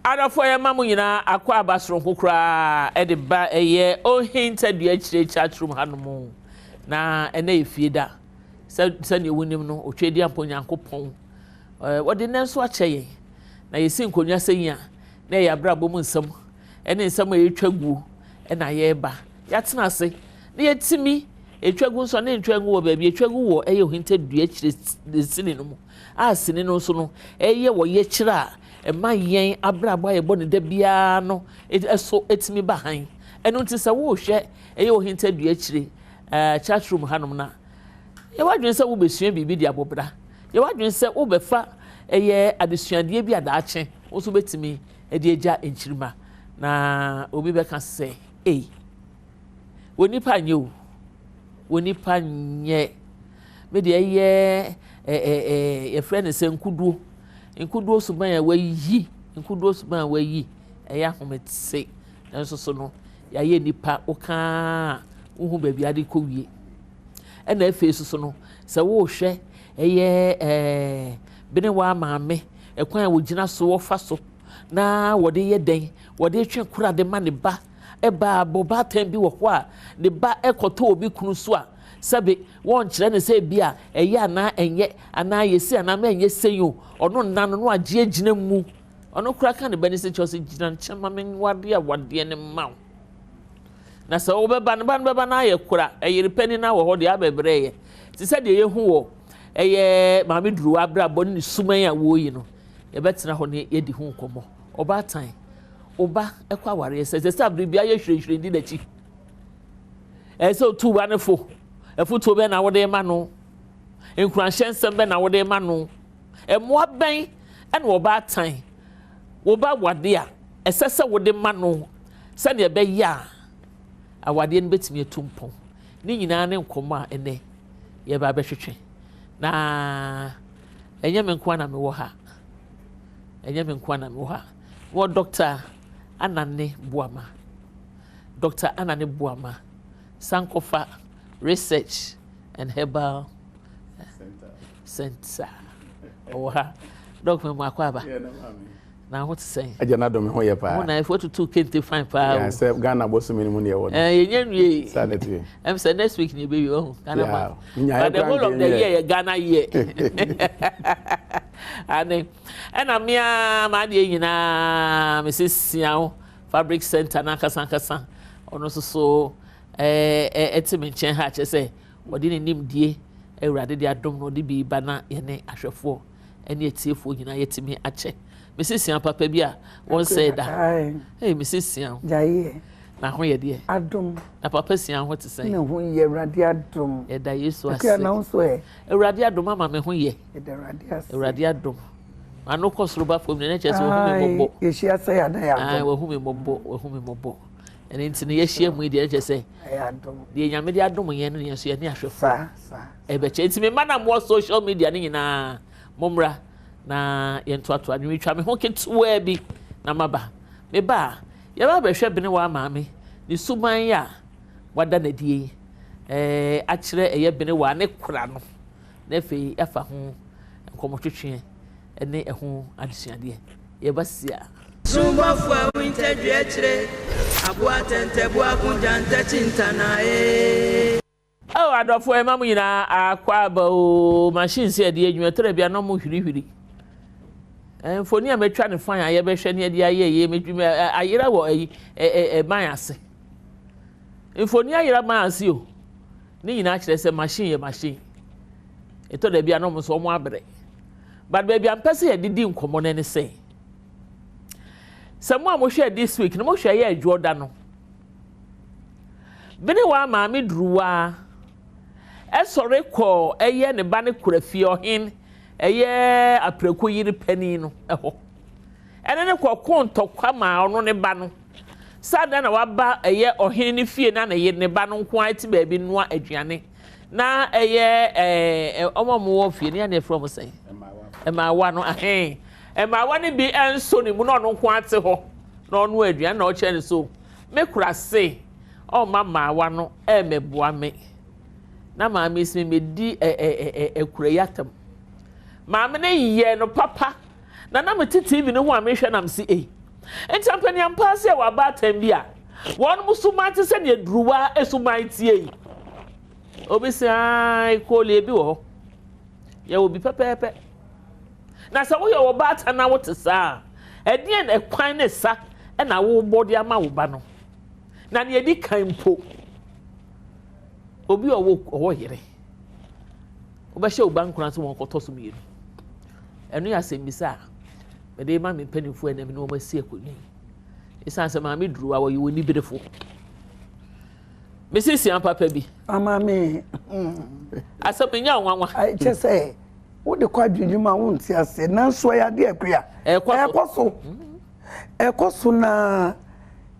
Adofo ya mamu nyina akwa abasoro kokra e de ba eye Ohinta Akyire Chatroom hanom na ene efieda se ne wonim no otwedi amponyankopon wode nenso akyeye na yesi nkonwa senya na ya brabo mu nsam ene nsam etwagu na ye ba yatena ase na yetimi etwagu nso na etwagu wo ba bi etwagu wo eye Ohinta Akyire sini no mu a sini no so no eye wo ye kira ema yen abrabo ayebo ne da bia no eso etimi bahan eno ntisa wo hwe eye Ohinta Akyire chatroom hanom na ye wadwen se wo besua bibi di abobra ye wadwen se wo befa eye adesuade bi adaache wo so betimi e de eja enchirima na obi beka se woni pa nye o woni pa nye me de eye ye friend se nkuduo suban ya wayi nkuduo suban ya wayi eya hometse nanso so no ya ye nipa oka uhu baby ade ko wie ena efe so no se wo hwe eye bene wa maame ekwan wo gina so wo fa so na wode ye den wode twe kura de ma ne ba eba boba tan bi wo ho a ne ba ekoto obi kunu so a sabe won kire ne se bia eye ana enye ana yesi ana ma enye seyo ono nna no agye gina mu ono kura ka ne bani se chose gina nchama men wade a wade ne ma na se wo beba ne ba na ye kura eye pani na wo ho de abebre ye ti se de ye hu wo eye maame duru abra bo ne suman ya wo yi no ye betena ho ne ye di hu nkomo oba tan oba ekwa aware ye se sabri bia ye hwehwere ndi dachi so tuba ne fo efuto be na wode ma no enkuranhyensem be na wode ma no emoa ben ene oba tan oba wade a esese wode ma no se ne be ya awade ne betimi etumpon ni nyina ne nkomo a ene ye ba behwehwe na enye me nkwa na me wo ha enye me nkwa na me wo ha wo doctor Anane Buama Dr. Anane Buama Sankofa Research and Herbal Center. Oh ha Dr. Makwaba. Na what to say? Ajana do me ho ye pa. Na if what to kente fine pa. Yeah, say Ghana boss me mu ne wo. Yenye Saturday. Em say next week ni baby oh Ghana ma. But the whole of the year Ghana year. And amia ma de nyina Mrs. Siao Fabric Center na kasa ono so etime nchen ha che say wodi ne nimdie ewrade de adom no de bi ba na ye ne ahwefo ene etiefo nyina yetime ache Mrs. Siao papa bia won say da hey Mrs. Siao jaye na ho ye de adom na papa Siao ho te say na ho ye ewrade adom e da Yesu ase ke na ho so ewrade adom ama me ho ye ewrade adom ano kosroba fom ne che so ho me bobo ye hia say ya na ya wo hu me bobo ene ntine ye hia mu de che say adom de nyame de adom ye no ye so ye ne ahwefo sa e be che ntime mana mo social media ne nyina momra na ye ntoato anwi twa me ho ketuwa bi na maba me ba ye ba behwe bene wa maame ni suman ya wada na die a kire eye bene wa ne kura no na fe afa ho nkomotwetwe ene eho adesuade ye basia Sumbafo Ohinta Akyire aboa tentebo akunjanta chintana adofo ema mu nyina akwa ba o machine se de adwuma tere bia no mu hwirihwiri foni a metwa ne fan aye behwe ne de aye ye medwuma ayira wo man ase foni ayira man ase o ni nyina kire se machine ye machine eto de bia no mo so mo abre but baby am pese ye didi nkomo ne say some mo hwe this week no mo hwe ye adwoda no bene wa maame druwa esore ko eye ne ba ne kurafie ohin eye apreko yiri pani no eho ene ne ko kontokwa ma ono ne ba no sada na waba eye ohin ne fie na yiri ne ba no nko ati ba bi noa aduane na eye omomo wo fie ne na from say ema wa no ahen ema wa ne bi enso ne mu no nko ate ho na ono aduane na o che ne so me kura se o mama wa no emeboa me na maame isi me di ekura yatam maame ne ye no papa na me TV no ho a me hwe na me si Entampani ampase wa batem bia. One musumati se ne druwa esumantie yi. Obi se ai ko le bi wo. Ya obi pepepe. Na se wo ye wo bata na wo tesa. Edien ekwan ne sa e na wo body ama wo ba no. Na ne edi kan mpo. Obi owo yere. Obahye obankura so won koto so mienu. Enu ya se mbisa. Me dey ma me panifo enam no ma sie akonyi. Isa se ma me duru awo yi ni bedefo. Me sisi an papa bi. Ama me. Asapenya wanwa. I just say wo de kwadwunjuma wo nti ase nanso ya de akua. Ekoso na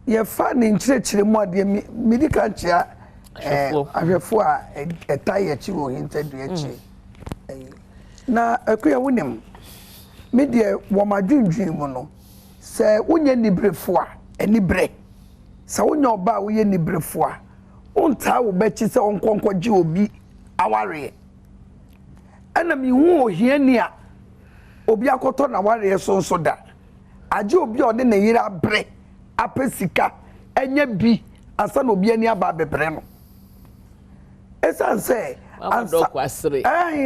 ye fa ni nchirechire mu ade medika nchia ahwefo a etaye chi wo Ohinta duachi. Na akua wonim me de wo madwundwun mu no se wonye nibrefo a enibre se wonye oba wo ye nibrefo a onta wo bechi se onkonkogye obi aware ana mi hu ohiani a obi akoto na ware so da aje obi ode na yira bre apesika enye bi asa na obi ani aba bebre no esa se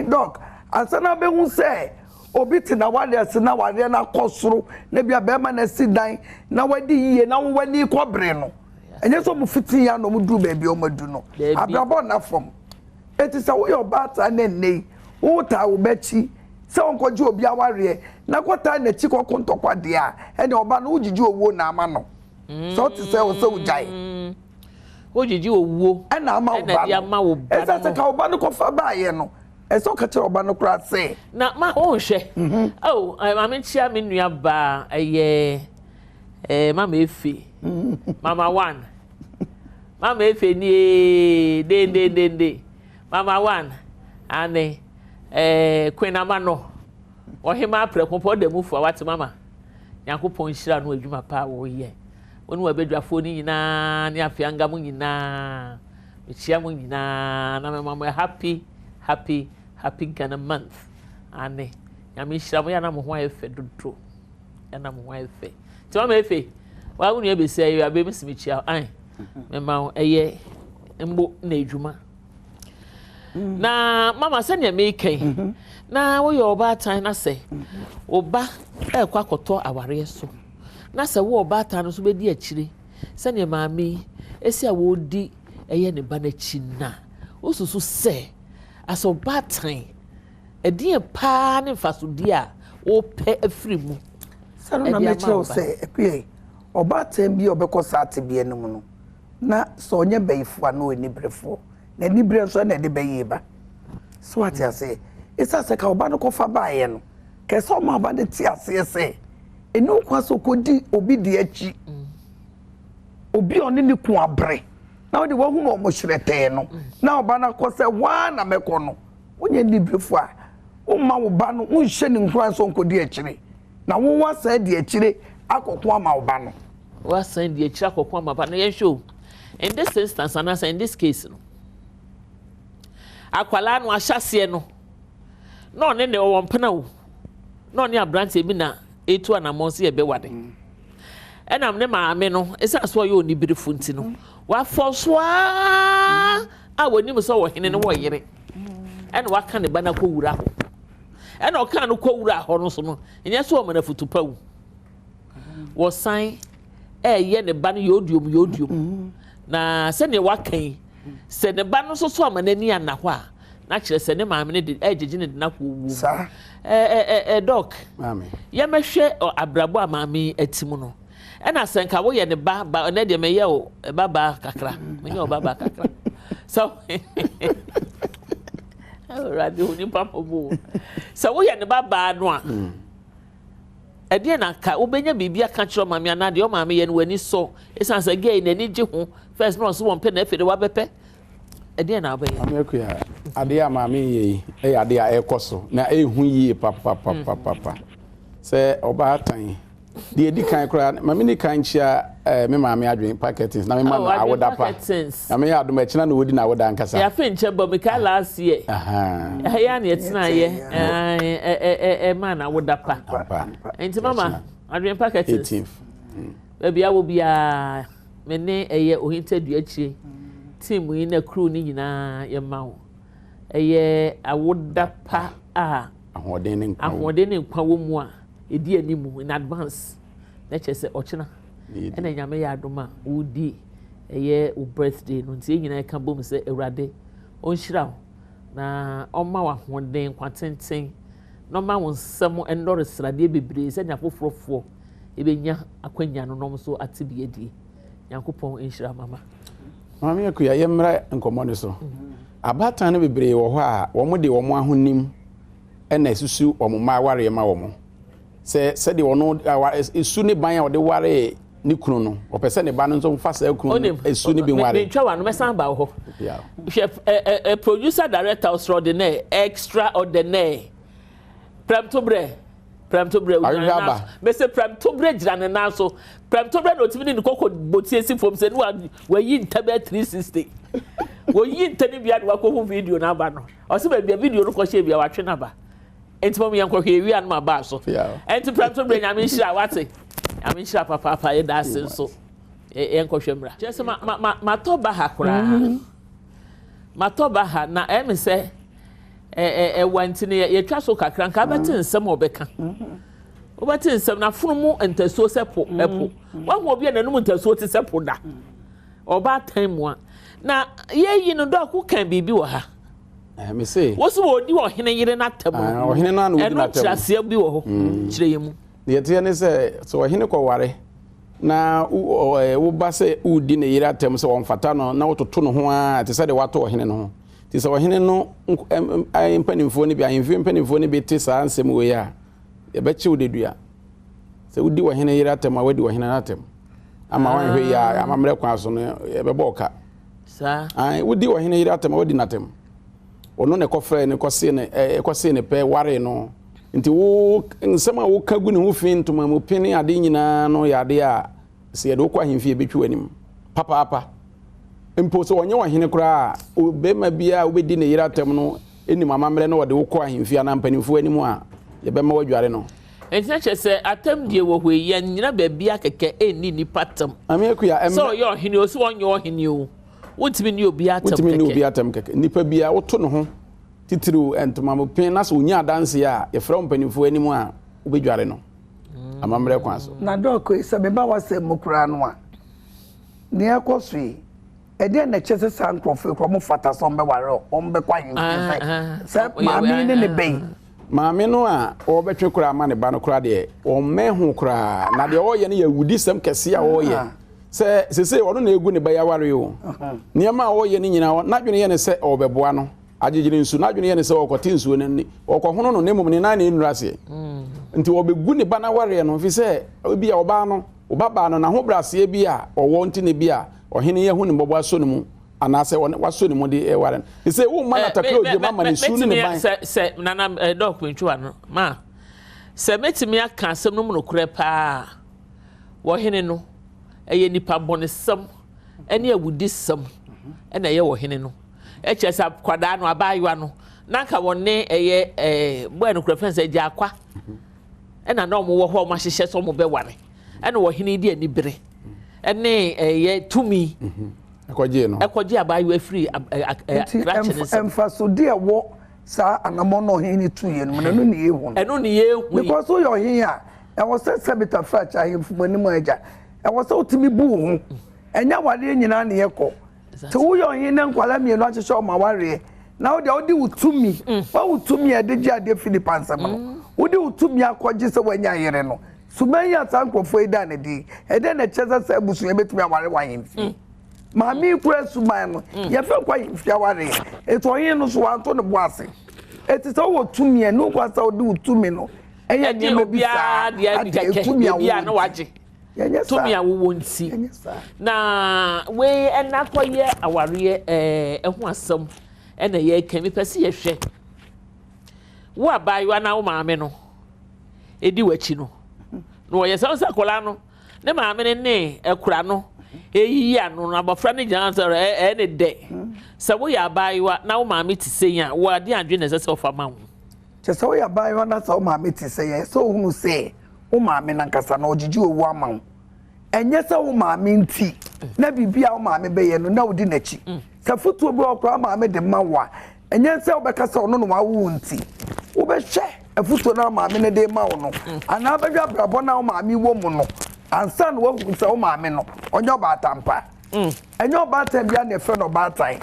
doc asa na be hu se obi ti na wale ase na wale na kosoro na bia be ma na sidan na wadi yiye na wo wani kobre no enye so mu fitin ya no mu duru ba bi o madu no abrabo na fom eti se wo yo bata na nei wo ta wo bechi se onkoje obi aware na kwata na chi kokontokwa de a ene oba no ujiji owo na ama no so ti se wo se ujai ujiji owo na ama wo ba esa se ka oba no kofa ba ye no eso ka che oba no kra se na ma o hwe oh ma me chia me nua ba mama efe mama one mama efe ni de mama one ane Queen Amano Ohima prekopo de mu fo wate mama Yakopon hira no adwuma pa wo ye wonu abedwafo ni nyina ne afianga mu nyina echia mu nyina na mama happy Ghana month ane nyame hira mo ya na mo ho ayefe dodo ya na mo ho ayefe ti mama efe wa wonu ebesi ayi abem simichia an mema eye mbo na adwuma na mama se ne meken na wo yo ba tan na se oba kwa koto aware so na se wo ba tan no so be di akire se ne maami esi a wo di eye ne ba na chi na osusu se aso ba tan edie pa ne faso di a wo pe afiri mu se no na me che o se ekwe oba tan bi obekosa ate bi enum no na so onye bayifo na oni brefo na ni bre so na de bayi ba so ati ase isa se ka oba no kofa ba ye no ke so ma ba de ti ase se enu kwa so kodi obi de achi obi oni ni ku abre na odi wo hu no mo hyrete no na oba na ko se wa na meko no onye ni brefo a o ma wo ba no wo hye ni nkran so nkodi akire na wo wa sa de akire akoko ama wo ba no wa sa de akire akoko ama ba no ye show in this instance and in this case no akwala no ahyase no ne wo mpena wo no ne abrante bi na etu anamonse ye be wade enam ne maame no esa so ye oni birefo nti no wa fosoa a woni so wo hene ne wo yere ena waka ne bana ko wura ho ena oka no ko wura ho no so no enye so o mana futupa wu wo san ye ne bana yodium na se ne wakan se ne ba no so amanani anahwa na kire se ne maame ne de ejiji ne de na ko wu sa doc maame ye mehwe abrabo amame atimu no e na senka wo ye ne ba na de me ye o baba kakra me ye o baba kakra so radio ni papa bo so wo ye ne baba no a ede na ka obenya bibia ka kire maame ana de o maame ye no wani so esansa gay na ni je ho first no so won pe na efede wa bepe ede na abaye amekuya ade a maame ye ade a ekoso na ehu yi papa se oba tan de edi kan kra maame ni kan chia me maame adwen packetings na me ma na awoda pa na me Adom akina na wodi na awoda nkasa ya fe nche bo me ka last year ya na etina ye ma na awoda pa enti mama adwen packetings baby I will be a mene eye Ohinta duachi team yi na crew ni nyina ye mawo eye awoda pa a ahoden nkwa wo mu a edi animu in advance na chese ochina ena nyame ya adoma udi eye o birthday no ntie nyina ka bom se ewrade onhyira na oma wa ahoden kwatenten no ma won sam endore srade bebre se nya fofrofo ebenya akwanya no nom so atibiedi yankopon enhyira mama mama Akyire yemra nkomo ne so abatan no bebre wo ho a wo mo de wo mo ahonim ena susu wo mo ma ware ma wo mo se de wono esu ne ban a wo de ware ni kunu no o pese ne ba no nso fa sa kunu esu ne bi ware me twa wa no mesan ba ho chef producer director extraordinaire Prem to bre me say Prem to bre jira na so Prem to bre no timi ni kokko botie si fom se ni wa yi ntabe 360 wo yi ntani bia wa ko video na ba no o se ba bia video no ko she bia wa twe na ba enti mom yan ko hwe wi an ma ba so enti Prem to bre nyame hira wate nyame hira papa ye da sen so en ko hwemra just ma to ba ha kura ma to ba ha na em se wantine ye twa so kakran ka beti nsem obeka obeti nsem na funumu entaso sepo epo wa ho obi na num entaso ti sepo da oba time na ye yi no do ku kan bibi wo ha me say wo so odi wo hene yire na tam wo hene na no odi na tam ase bi wo ho kire yemu ye tie ne say so wo hene ko ware na wo ba say udi ne yire atam so won fata no na wo toto no ho a te say de wato wo hene no ho ti so hene no mpanimfo ni bi ahemfo mpanimfo ni bi te sa ansem we ya ye be chi wodedua se wodi wo hene yira tem a wodi wo hene na tem ama wan hwe ya ama mre kwa so no ye be boka sa ai wodi wo hene yira tem a wodi na tem ono ne kofre ne kose ne pe ware no nti wo nsema wo kagu ne ho fin ntoma mo pini ade nyina no ya ade a se ye do kwa ahemfo ye betwi wanim papa mpo so wonye wahene kura obema bia obedi ne yira tem no enim amamre no wode wokọ ahemfia na mpanimfo animu a ye bema wadware no entina chese atem die wo hwe ye nyina ba bia keke eni ni patam mama Akyire so yo hene o so wonye ohene o wotimi ni obi atem keke wotimi ni obi atem keke nipa bia woto no ho titiru entoma mo pin na so onya adanse a ye fra mpanimfo animu a obedware no amamre kwa so na doko se be ba wase mukura no a ne akosui ede na chese sankrofo ko mo fata so mbe ware o mbe kwa yin se maami ne be maami no a o betwe kura ma ne ba no kura de o mehu kura na de o ye ne ya wudi sem kese a o ye se ono na egu ne ba ya ware o niam a o ye ne nyina na dwene ye ne se o beboa no agegire nsu na dwene ye ne se o kwoti nsu ne ni o ko hono no ne mum ne na ne nurase nti o begu ne ba na ware no fi se obi a oba no obaba no na ho brase bi a o wo nti ne bi a ohene ye hu ne bobo aso ne mu anase waso ne mu de waren he say wo man atakro je mama ne su ne ban se nana doc mentwa no ma se metimi aka asem no mu kure pa wo hene no eye nipa bonesam ene awudi sam ene ye wo hene no echesa kwada no abayiwa no nanka wonne eye boy no kure fense eje akwa ena na omo wo ho ma hyehye so mo be ware ene wo hene di ani bere ene ye tumi ekoje abayiwa free emfaso de wo sa anamo no hene tuye no no ne ye hu eno ne ye hu because o yo hin a e wo se sebita fetch ahemfu mani mu aja e wo se otimi bu hu enya wade nyina ne ye ko te wo yo hin na nkwala mienu akyehye o ma ware na wo de odi utumi wa utumi e de ji ade Philippines no wo de utumi akoje se wanya yere no sumanya sankrofo ida ne di e de na cheza se busu e betumi aware wahemfi mami kura suman no ye fe kwa hemfi aware eto hin no so wanto ne boase eti se wo tumi e no kwa sa odi utumi no eye nyeme bi sa tumi a no waje tumi a wo nti na we enakoye aware ehu asem ena ye kemi pese ye hwe wo abayiwa na wo maame no edi wachi no no ye sansa kola no ne maame ne ekura no eyi anu na bofra ne jan so ne de se wo ya abayiwa na wo maame ti senya wo ade adwe ne se ofa ma wo se wo ya abayiwa na se wo maame ti senya so hunu se wo maame na nkasa na ojiji owu ama wo enye se wo maame nti na bibia wo maame be ye no na wodi nachi se futu obi okra maame de ma wa enye se wo be kasa ono no wa wo nti wo be hwe afutu na maame ne de ma wo no ana be dwa brabo na wo maame wo mu no ansa no wo se wo maame no onyo ba tampa enye oba tan bia na fe no ba tan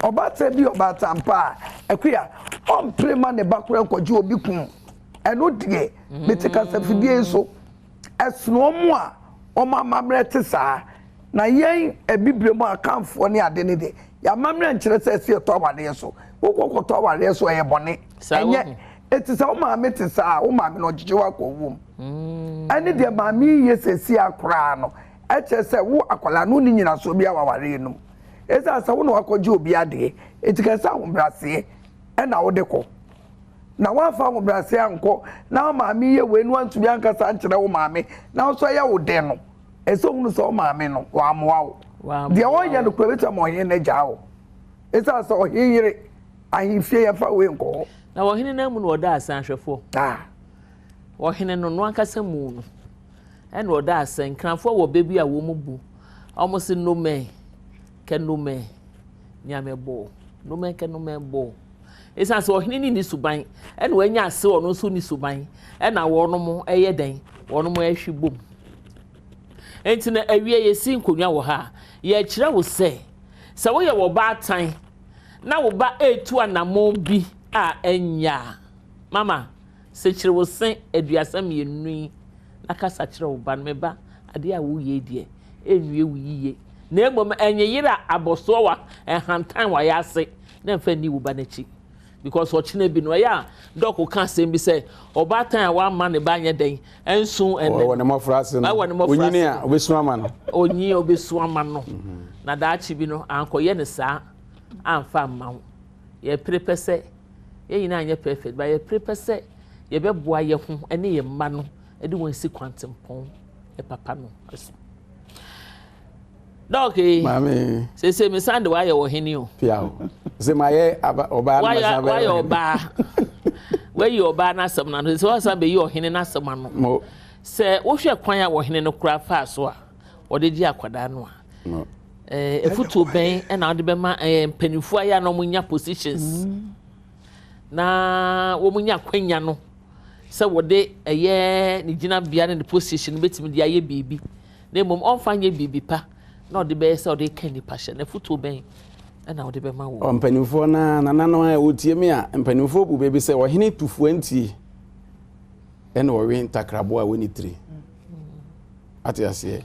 oba tan bi oba tampa Akyire on prema ne bakura nkoje obi kum eno die betika safidie so esno mu a o mamamre te saa na yen ebibire mu akamfo ne ade ne de ya mamre nkyere se se to awade so wo to awade so e bone enye etisa o maame te saa o maame no gije wa ko wom ene de maame yesesi akora no eche se wo akwala no ni nyina so bia waware no esa sa wo no akoje obi ade etika sa wo brase na wo de ko na wafa wo brase anko na maame ye we no antumi ankasa nkyere wo maame na so ya wo de no eso hunu so maame no wa moa wo de wo ye no kwebeta mo ye na gya wo esa so ohiyire ahimfie ya fa we nko na wo hene na mu no oda asan hwefo wo hene no no ankasa mu no en oda asan kranfo wo bebi a wo mu bu omo se no me ke no me nyame bo no me ke no me bo esa so ohene ni suban en wo anya ase ono so ni suban en na wo no mo eye den wo no mo ahwi bom enti na awie yesi nkonwa wo ha ye kire wo se wo ye wo ba tan na wo ba etu anamo bi a enya mama se kire wo sen aduasam yenui na kasa kire wo ba me ba ade a wo ye die enwie wo yiye na emom enye yira aboso wa enhantan wa ya ase na mfa ni wo ba na chi because ochine bi no ya doko kan sem bi say obatan a wa ma ne ba nya den ensu ene wona mo frase no onyini a obesu ama no onyi obesu ama no na da chi bi no ankoye ne saa amfa ma ye prepese ye yina anya perfect ba ye prepese ye beboa ye ho ene ye ma no edi won si kwantempon e papa no aso doki mami se me sande wa ye wo heni o piao se maye oba na masabe wa ye oba we ye oba na asem na se wa san be ye ohene na asem no se wo hwe kwan a wo hene no kura fa so a wo de gi akwada no a efutu ben e na wo de be ma mpanifu aya no munya positions na wo munya kwanya no se wo de ni gina bia ne position betimi de aye bibi na mom onfanye bibi pa no de be say o de kan ni passion na futu ben na o de be ma wo mpanimfo na no a wotie me a mpanimfo bu be say ohene tufu anti ena owe ntakrabo a woni tiri ati ase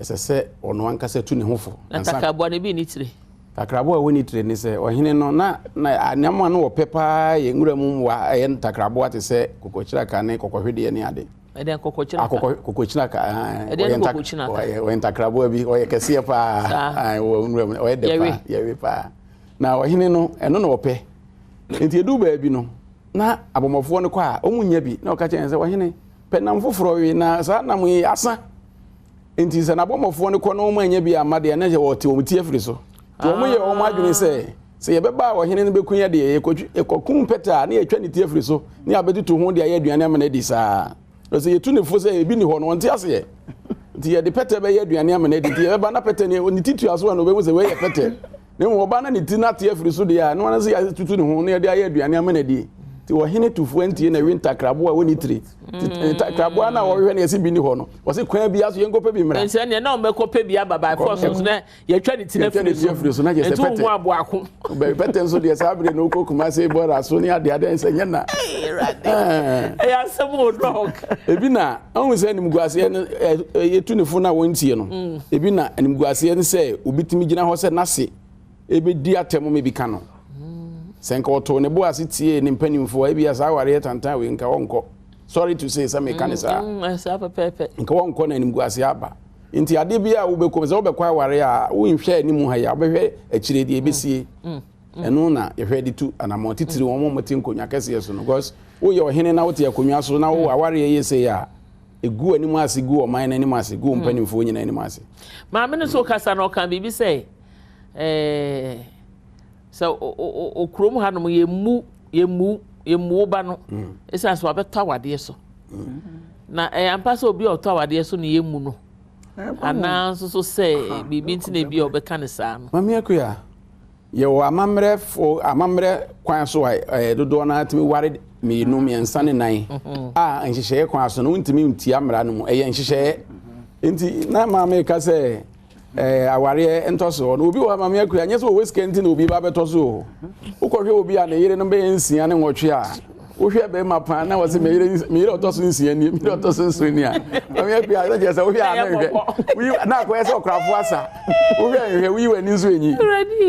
se ono ankasa tu ne hofo ntakrabo na bi ni tiri takrabo a woni tiri ni say ohene no na anyama no wo pepa ye nguramu wa ye ntakrabo ati say kokochira ka ne kokohwede ne ade eden kokochina ka eden kokochina o ntakrabo bi o ye kese pa o nwura o ye de pa ye pa na ohene no eno no ope enti edu ba bi no na abomofo no kwa o munya bi na o ka chen se ohene penam foforo wi na sa na mu asa enti se na abomofo no kwa no mu anya bi amade na je wo te o mutie afiri so to o mu ye o mu adwene se ye beba ohene no bekunya de ye kokum peta na ye twa ne tie afiri so ni abetutu ho de aye aduane amana di sa so ye tu ne fo say ebi ni ho no nti ase ye nti ye de pete be ye aduane amana di ye ba na pete ne oni titu aso na obehu say we ye pete ne mo ba na ni ti na te afiri so de ya no na say ya tutu ne ho na ye de aye aduane amana di ti wo hene tufu anti na winter krabo a woni tiri krabo na wo hwe na ye bi ni ho no wo say kwan bi aso ye ngope bi mra nse ne na o meko pe bi ababa for so na ye twa ni ti na afiri so na ye se pete tu ho abo ako be pete nso de sabre no kokuma say bora so ni ade ade nse nya na ya semo dog ebi na onwe say nimguase ye tu ne fo na wontie no ebi na nimguase ne say obitimi gina ho say nase ebe di atemo me bi ka no senka oto ne bo asetie ne mpanimfo ebi asa aware tantan we nka wonko sorry to say some mekanisa asa pepe nka wonko na nimguase aba nti ade bia wo bekom se wo bekwa aware a wo nhwe animu ha ya wo behwe akire de ebesie eno na ye hwe de tu anamo titiri wo mo moti nkonya kese so no because wo ye ohene na wo te akonwa so na wo aware ye se ya egu animu ase gu o man na animu ase gu mpanimfo nyina animu ase ma me no so kasa no kan bibi say so okrom ha no ye mu ba no esa so abeto awade so na ampa so obi oto awade so ne ye mu no ana so say bibi nti na bi obeka ne saa no mami akuya ye wo amamre kwan so dodo na atimi ware me no me nsane nan nhihye kwan so no ntimi ntia mra no mu nhihye nti na mama ka say aware entoso no obi wo mami akuya nye so we skenti na obi ba betoso ukọhwe obi a na yire no be nsia ne nwotwe a wohwe be mapa na wose me yire otoso nsia ni me otoso nso ni a mami akuya na je say wohwe a na hwe na ko ese okrafo asa wohwe wi wani nso enyi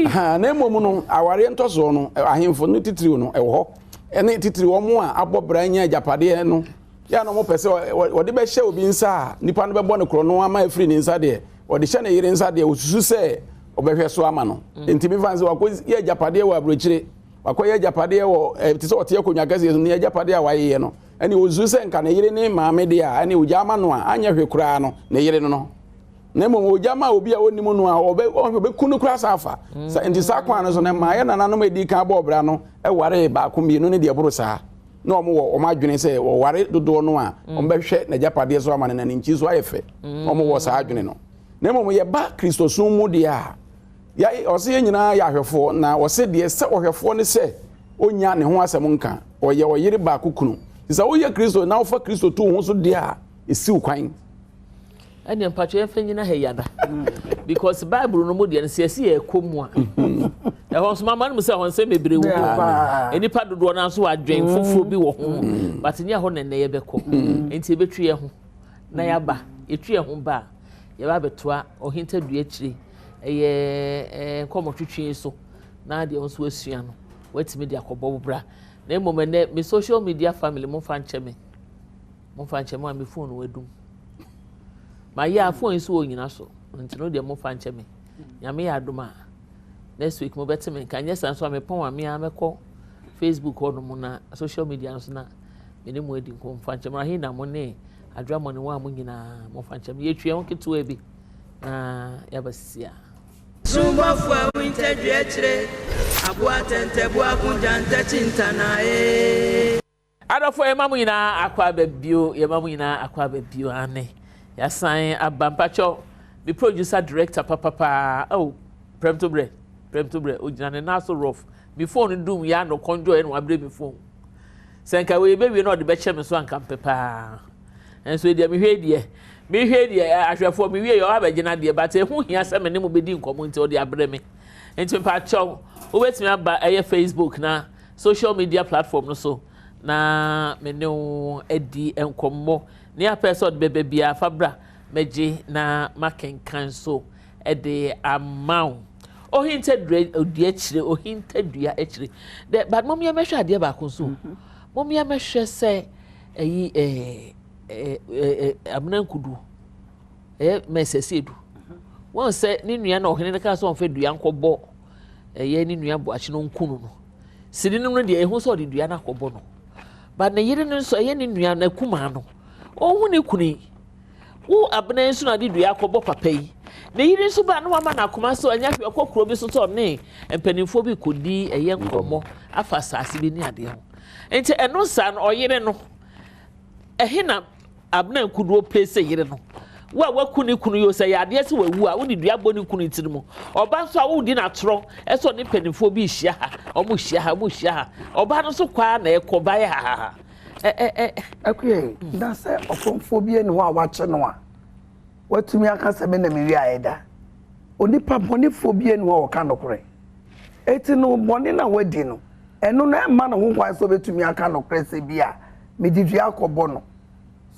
ha na emom no aware entoso no ahemfo no titiri no ewo ho ene titiri wo mo a abobra nya japade no ya no mo pese wode be hye obi nsa nipa no be bo ne kro no ama afri ni nsa de wode hye ne yire nsa de osusu se obehwe so ama no enti mi fanse wako ye japade wo abrochire wako ye japade wo ti se ote akonya gase no ye japade a waye no ene osusu se nka ne yire ne maame de a ene oja ama no a anya hwe kura no ne yire no na mo oja ma obi a woni mu no a obe kunu kura safa sa enti sakwa no so ne ma ye nananom edi kan bobra no e ware ba ko mi no ne de boro saa na omo wo omo adwene se wo ware dodo no a ombehwe na japade so ama ne nchi so ayefe omo wo saa adwene no na mo ye ba Kristo sun mu de a ya ose ye nyina ya hwefo na ose de se ohwefo ne se onya ne ho asem nka oye oyire ba kokunu sisa wo ye Kristo na wo fa Kristo to ho so de a esi kwan ani mpacho ye fanyina heyada because Bible no mu de ne se ye komu a e ho so mama no se ho se mebre wu enipa dodo na so adwen foforo bi wo ho but nya ho ne ye beko enti e betwe ye ho na ya ba etwe ye ho ba ye ba betoa Ohinta dua kire eye komo twetwe so na de onso asua no watimi de akobo bra na emomene me social media family mo fa nche me a me phone wadum ma ya phone so onyina so nti no de mo fa nche me nyame ya adoma next week mo betime kan yes so me pon ame amekọ Facebook ono mo na social media so na me ne mo edi ko fa nche me ahi na mo ne adwa mo ne wa mo nyina mo fa nche me yetwe won keto abi na ya basia Sumbafu Ohinta dua kire aboa tente boa kunja ntachinta na Adofo emamu nyina akwa babio ane ya sign abampacho the producer director papa oh premto bre ojina ne na so rough me phone dum ya no konjo en wa bre me phone senka we be no de be che me so anka papa enso dia me hwe die ahwefo me wie yo abagina de but ehu hia se me ne mo bedi nkomo nti o de abre me enti pa cho o betimi aba eye Facebook na social media platform no so na me ne edi enkomo ne episode bebe bia fabra meje na makenkan so ede amount Ohinta dua kire Ohinta dua kire de but mom ya mehwe ade ba ko so mom ya mehwe se eyi amnankudu mesesedu won se ni nua na ohene ka so onfe dua nkobo ye ni nua bo achi no nkunu no sidi no de ehu so de dua na kobo no ba na yire no so ye ni nua na kuma no ohun ne kuni wo abnan so na de dua kobo papa yi na yire so ba no mama na kuma so anya hwe kokoro bi so to ne empanimfo bi kodi eye nkomo afa sase bi ni ade ho enti eno sa no oyire no ehina abnan kuduo place yire no wa kunu yo say ade ase wawu a woni dua boni kunu tirimo oba so a wodi na tro eso ne panimfo bi hia ha omo hia ha oba no so kwa na ekoba ya Akyire da se ofonfo bi ene ho a wache no a watumi aka se me na me wi ayeda onipa bonifo bi ene ho ka nokore eti no boni na wadi no eno na ma na ho kwan so betumi aka nokore se bi a me didua akobo no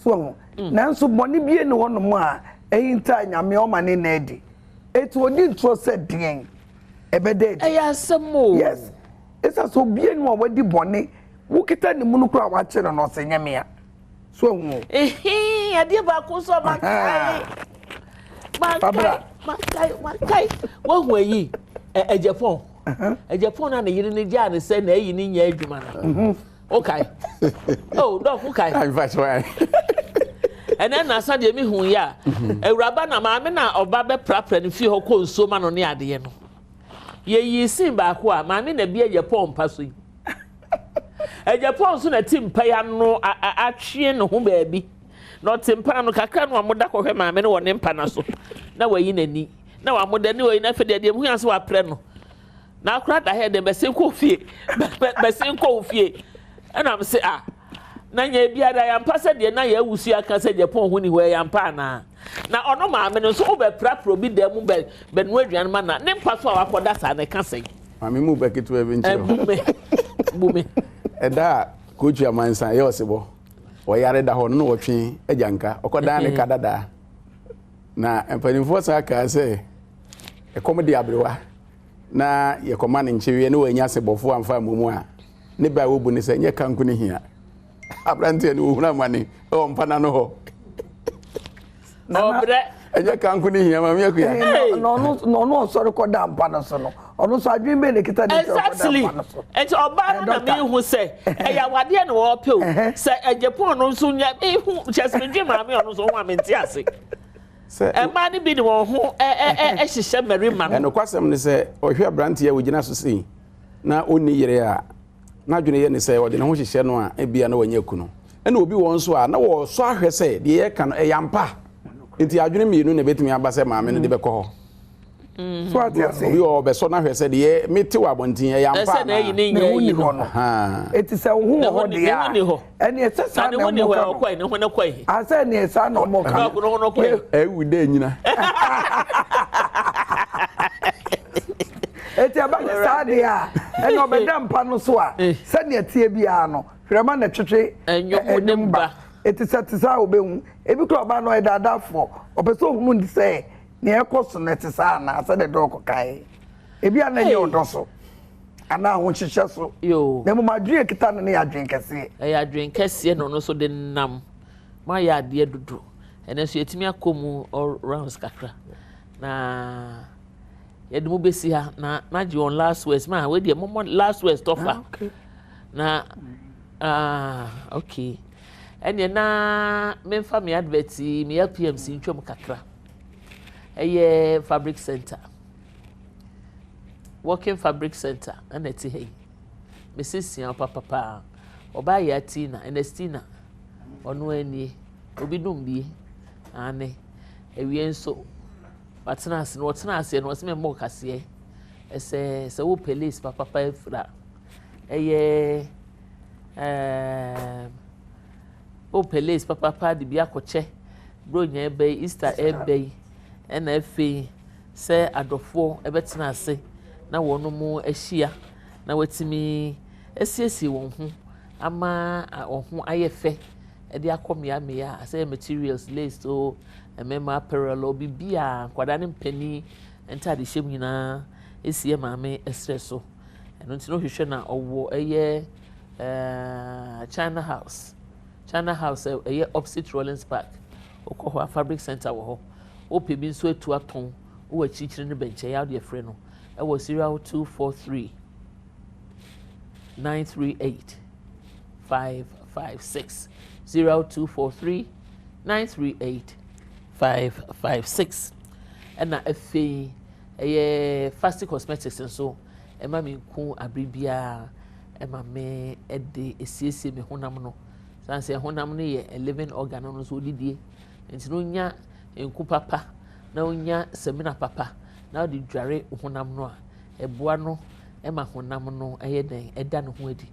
so nanso boni bi ene ho no mo a Ohinta nyame o ma ne na edi eti odi ntro se den ebede edi ayasemo yes esa so bi ene ho wadi boni wukita ni munu kura wache no se nyame ya so hu ade ba ko so makai wo hu ayi ejefon na yiri ni ja ne se na ayi ni nya adwuma na okay oh do okay I fight why and then na san de mi hu ya ewuraba na maame na oba be prapra ni fi ho ko nso ma no ne ade ye no ye yi sin ba ko a maame na bi ejefon paso yi ejefon so na timpa ya no atwe no ho baabi not timpa no kakra no amoda ko hwe maame no woni mpa na so na wayi nani na wamoda ni wayi na fede de hu anse wa pre no na akra da he de besin ko fie besin ko fie ana am se na nya bia da yampa se de na ya wusu aka se Japan hu ni hwe yampa na ono maame no so wo be pra probi de mu be no aduan ma na ne mpa so akoda sa na ka se maame mu be kitu e bi nchiro bume eda coach amansan ye osebo oyare da ho no wotwe agyanka okoda ne kadada na empanimfo sa ka se e komedi abrewa na ye komane nchewe ne wanya sebofo amfa mumu a ne ba wo bu ne se nye kanku ne hia abrante ne wo huna mane o mpana no ho obre enye kanku ne hia mama yakuya no sori ko da mpana so no ono so adwen be ne kita de exactly et oba na me hu se eya wade ne wo pe o se Japan no so nya hu chesmedwe maame ono so ho amenti ase se ma ni bi de wo ho hihye marima no kwasem ne se ohwe abrante ya wogina so sei na onni yere a na dwene ye ne se wo de ne ho hihye no a ebia na wanya kuno ena obi won so a na wo so ahwe se de ye ka no eyampa enti adwene mienu ne betimi abase maame no de be ko ho so atiase obi o be so na hwe se de ye mete wa bontin eyampa na yi ne yi no eti se wo ho de ya eni esesa na ne ho kwai ne ho na kwai asa ni esa na mo ka no kwai ewu de nyina eti aba sa de ya eno be dem pa no so a se ne tie bia no hwema na twetwe enyo ba eti se tisa obehu ebi kro ba no edadafo opeso hu ndi se ne ekoso na tisa na asa de doko kai ebi ana nye odoso ana ho hihye so yo na mo madwe kita ne ya dwen kese ya dwen kese no so de nam ma ya de dudu ene so yetimi akomu rounds kakra na yede mo besi ha na je on last words ma we de mo last words tofa na okay ene na memfa me advert me PMC ntwom kakra eye fabric center working fabric center na ti hey Mrs. Papa oba ya Tina Ernestina onu ani obi dum bi ane ewie nso watnas no watnas no se mo kase se wo police papa efra eye o police papa de bi akoche bro nya ebe Easter ebe na efe se adofo ebetena ase na wono mu ahia na watimi esiesie won ho ama ohun ayefe e de akomia meya ase materials lace so emema apparel obibia kwada ne mpani entade hyem nyina esie maame esreso eno ntino hwehwe na owo eye China House eye opposite Rollins Park okoho fabric center wo ho opebi nso atu aton wo achichire ne benche ya de frɛ no e wo 0243 938 556 0243 938 556 ena efe eye Fast Cosmetics nso ema me ku abribia ema me ede esiesie me honam no sanse honam no ye 11 organ no so didie enti no nya enku papa na onya semina papa na odi dware honam no a eboa no ema honam no eye den eda no ho adi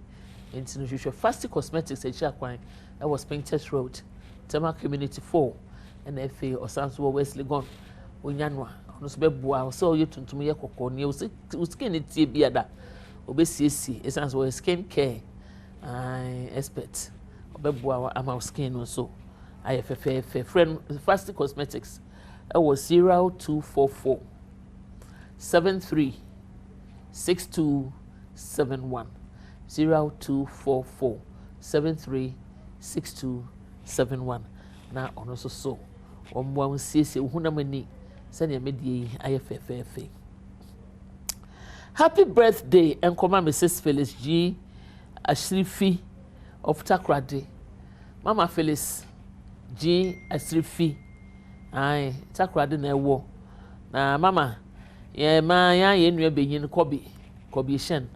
enti no hwehwe Fast Cosmetics echi akwan e was Pinterest Road Tema Community 4 and FA or Sanso Wesley gone onya no a no so beboa so ye tuntum ye kokko ne o skin tie bia da obesiesi esanso skin care expert obeboa ama skin no so ayefefe friend Fast Cosmetics it was 0244 73 6271 0244 73 6271 na ono so omwa nsiesie hunamani sane medie ayefefe. Happy birthday enkoma Mrs. Phyllis G Ashrifi of Takrade. Mama Phyllis G Ashrifi ai Takrade na ewo na mama ye ma ya ye nua benyin kobi shen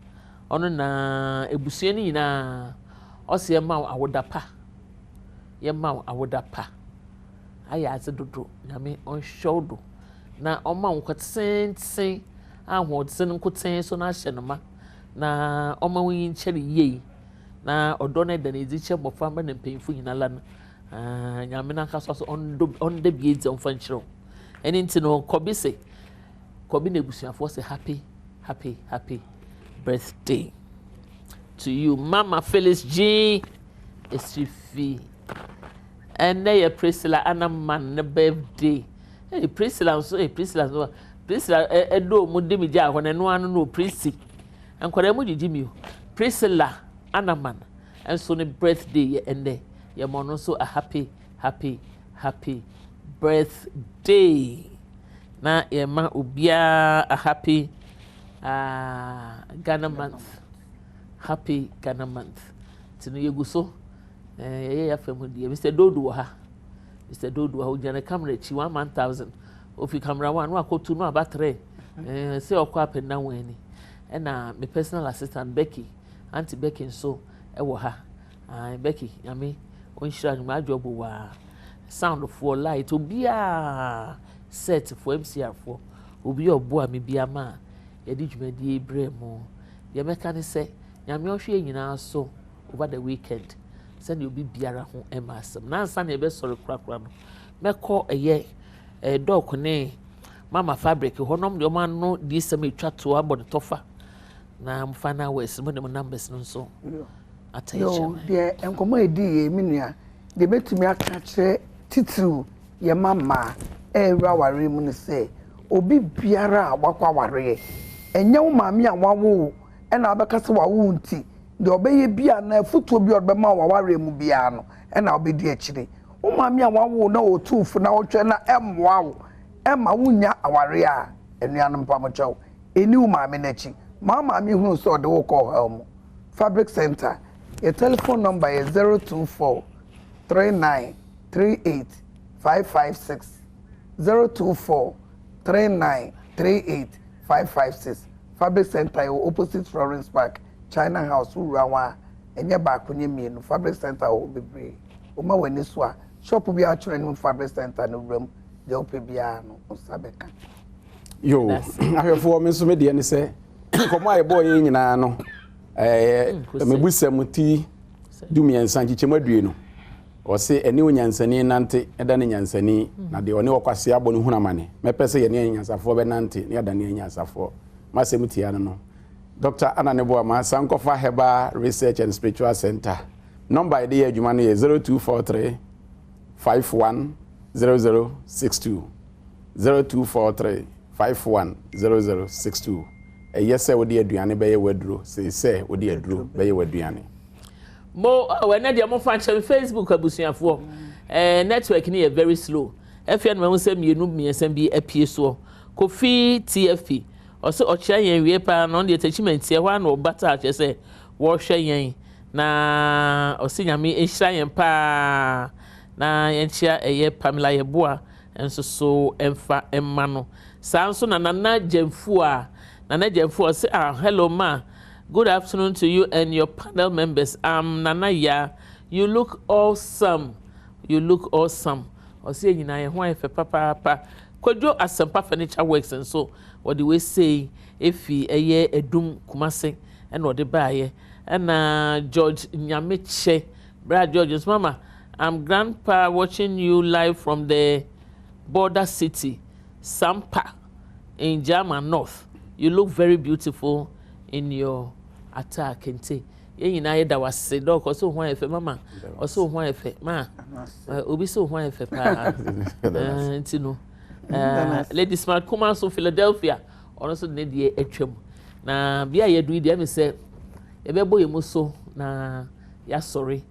ono na ebusue ni na ose ma awoda pa ye ma awoda pa aya ase dodo nyame on shoulder na oma nkotsen ahotsen nkotsen so na hye no ma na oma wi nkyere yie na odo na da na eziche bofa ma na mpemfu nyinala no nyame na kaso so on de biezi on fanchiro eni ntino kobi se kobi na ebusuafo se happy birthday to you Mama Phyllis G Esifi and they Priscilla Anaman na birthday hey Priscilla so Priscilla edo mu de mi ja ho na no anu no Prissy and kwara mu gigi mi Priscilla Anaman and so ne birthday and they your mom so a happy birthday na ye ma ubia a happy Ghana month happy Ghana month tinu yegu so ya famu die Mr. Dodo ha ujana camera chi 1000 ofi camera 1 no akotu no aba 3 say okwa apena wani na my personal assistant Becky Auntie Becky so ewo ha Becky yami onhira nyuma adwobo wa sound for light obia set for MCR for obi obo ami bia ma yedi dwumadi ebremu ye meka ne se nyame ohwe nyina so over the weekend send obi biara ho emasem na ansa na ebe sori kura no meko eye dog ne mama fabric honom de oma no di sem etwa to abode tofa na mfana west mo de numbers no so attention de enkomo edi ye minua de betumi aka kire titru ye mama enra ware mu ne se obi biara wakwa ware enye wo maami a wawo ena abekase wawo nti de obeye bia na futuo bi odbema waware mu bia no ena obedi akire wo maami a wawo na otufu na wotwe na emwawo ema wunya aware a enuanom pamocho eni wo maami na chi mama mi hu so de wo call helm fabric center your telephone number is 024 39 38 556 024 39 38 556 fabric center opposite Florence Park China House urawa enye ba akonye mienu fabric center o bebre o ma wani so a shop bi a chere ni fabric center no ram de ope bia no osabeka yo ahwefo me so me de ne se komo aye boy nyina no mebusamuti dumiensan chichemadu no o se eni onyansani nante eda ne nyansani na de one okwase abo ne hunamane mepese ye ne nyansafo be nante ne eda ne nyansafo masemuti ya no Dr. Ananebo ma Sankofa Heba Research and Spiritual Center number ide adwuma no ye 0243 510062 0243 510062 yese wodi aduane be ye waduro se wodi aduro be ye waduane mo when na dia mo fan Facebook abusuafo network ni very slow efia no se mienu miensan bi apie so Kofi TFP also ochia yen wie pa no de attachment ye hwa no bata che se wo hwe yen na osinyame ehira yen pa na yen chia eye Pamela Yeboa enso so emfa emma no sanso na nana jemfu a say hello ma, good afternoon to you and your panel members. Nana ya, you look awesome. Ose nyina ye ho efe papa. Kwadwo Asempa Furniture Works and so what do we say if eye edum Kumase and what the buy and George Nyameche Brad George's mama. I'm grandpa watching you live from the border city Sampa in German North. You look very beautiful in your attack and say ye nyina ye da wase dog also ho efe mama also ho efe ma obi so ho efe pa ntino Lady Smart Kuma so Philadelphia also ne die atwam na bia ye do die me say e be boye mu so na ya sorry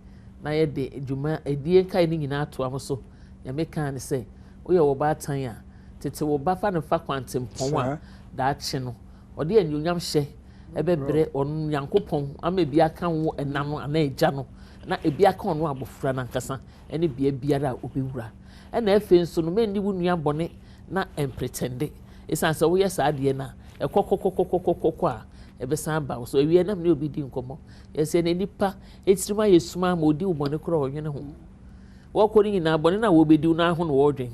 na ye de adwuma edie kai ni nyina ato am so ya me kan say wo ye wo ba tan a tete wo ba fa ne fa kwantem pon a da achi no odi anyunyam hye ebebre on yankopon ama bia kan wo enano ana eja no na ebia kan no abofra na nkasa ene bia biara obewura ena efe nso no menni wo nua bone na empretende esanse wo yes ade na ekokokokokokoko a ebesan ba so ewie na me obi di nkomo yese ne nipa etirima yesuma ma odi wo bone kro onwene ho wɔkɔ ni nyinaa bɔne na wɔbɛdi na ho no wɔdwen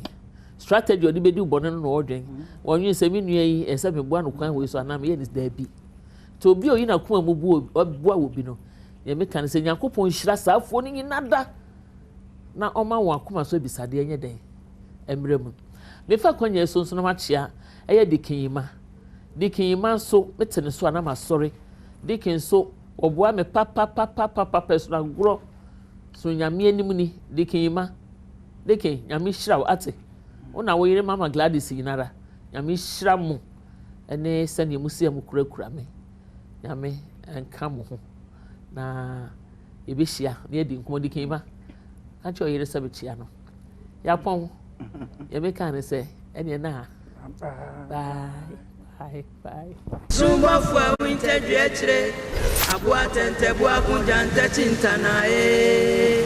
strategy ɔde bɛdi bɔne no wɔdwen wɔnwe sɛ me nua yi ɛsɛ me boa no kwan wɔ so anam yɛ ne daabi to obi oyi na kuma mu boa wɔ bi no yɛ me kan sɛ Nyankopɔn hyira saafoɔ no nyinaa da na ɔma wɔn akoma so bisade nyɛ den emre mu mefa kwanya so nso no makyea ɛyɛ dikinyima so metene so anam asɔre dikin so ɔboa me papa so na goro so nyame anim ni dikinyima nyame hyira wo ate ona wo yire mama Gladys yinara nyame hyira mu ene sɛne musia mu kurakura me nyame enka mo ho na ebehia na yɛdi nkɔmɔ dikinyima akyɛ o yire sɛ bekyia no yapɔn yɛbɛka ne sɛ ɛne na bye Sumbafo Ohinta Akyire aboa tente boa kunja ntɛkyi ntanae